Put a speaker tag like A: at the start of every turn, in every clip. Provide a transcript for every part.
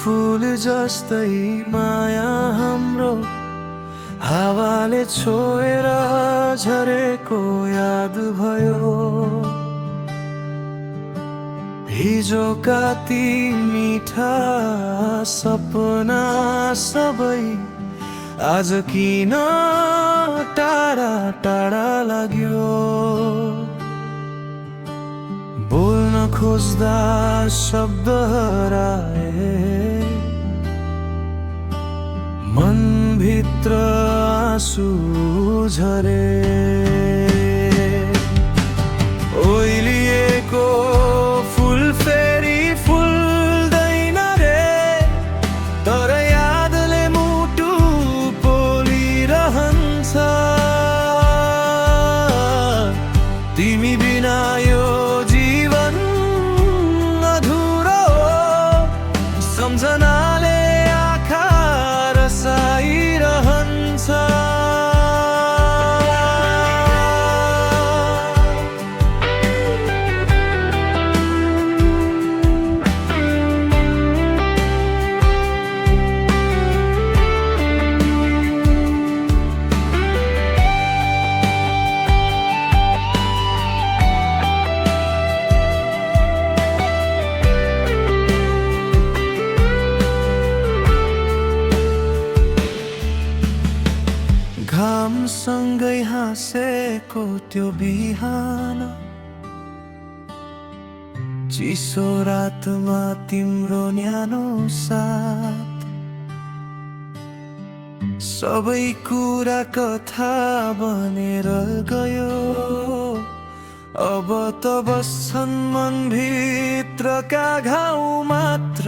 A: फूल जस्तै माया हाम्रो हावाले छोएर झरेको याद भयो। हिजोका ती मिठा सपना सबै आज किन टाढा टाढा लाग्यो। बोल्न खोज्दा शब्द हराए, मनभित्र आँसु झरे। ओइलिएको फूल फेरि फुल्दैन रे, तर यादले मुटु पोलिरहन्छ। तिमी बिना यो जीवन अधुरो, सम्झनाले आँखा रसाइरहन्छ। घामसँगै हाँसेको त्यो बिहान, चिसो रातमा तिम्रो न्यानो साथ, सबै कुरा कथा बनेर गयो। अब त बस्छन् मनभित्रका घाउ मात्र,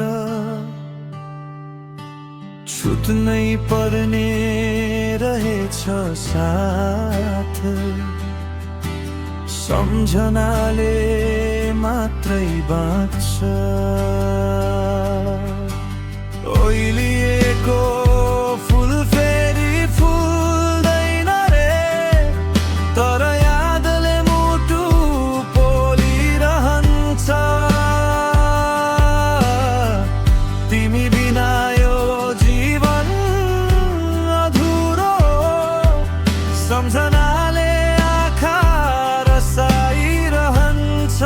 A: छुट्नै पर्ने रहेछ साथ। सम्झनाले मात्रै बाँच्छ। ओइलिएको फूल फेरि फुल्दैन रे, तर यादले मुटु पोलिरहन्छ। तिमी बिना यो जीवन अधुरो, सम्झनाले आँखा रसाइरहन्छ।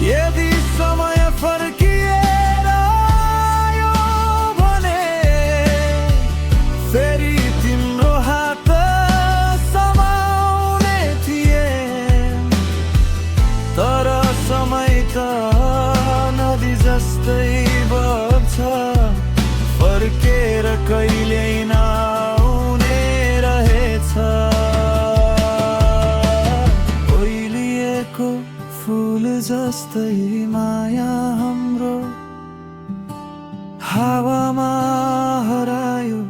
A: यदि समय फर्किएर आयो भने फेरि तिम्रो हात समाउने थिए, तर समय त नदी जस्तै बग्छ, फर्केर कहिल्यै नआउने रहेछ। ओइलिएको फूल जस्तै माया हाम्रो हावामा हरायो,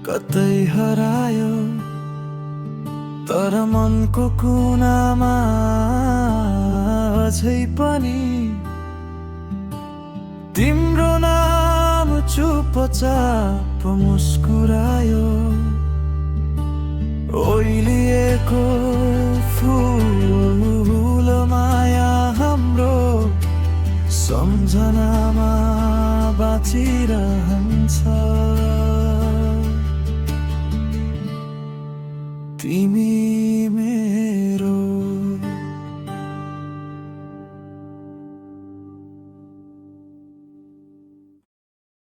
A: कतै हरायो, तर मनको कुनामा अझै पनि तिम्रो नाम चुपचाप मुस्कुरायो। ओइलिएको फूल माया हाम्रो सम्झनामा बाँचिरहन्छ। तिमी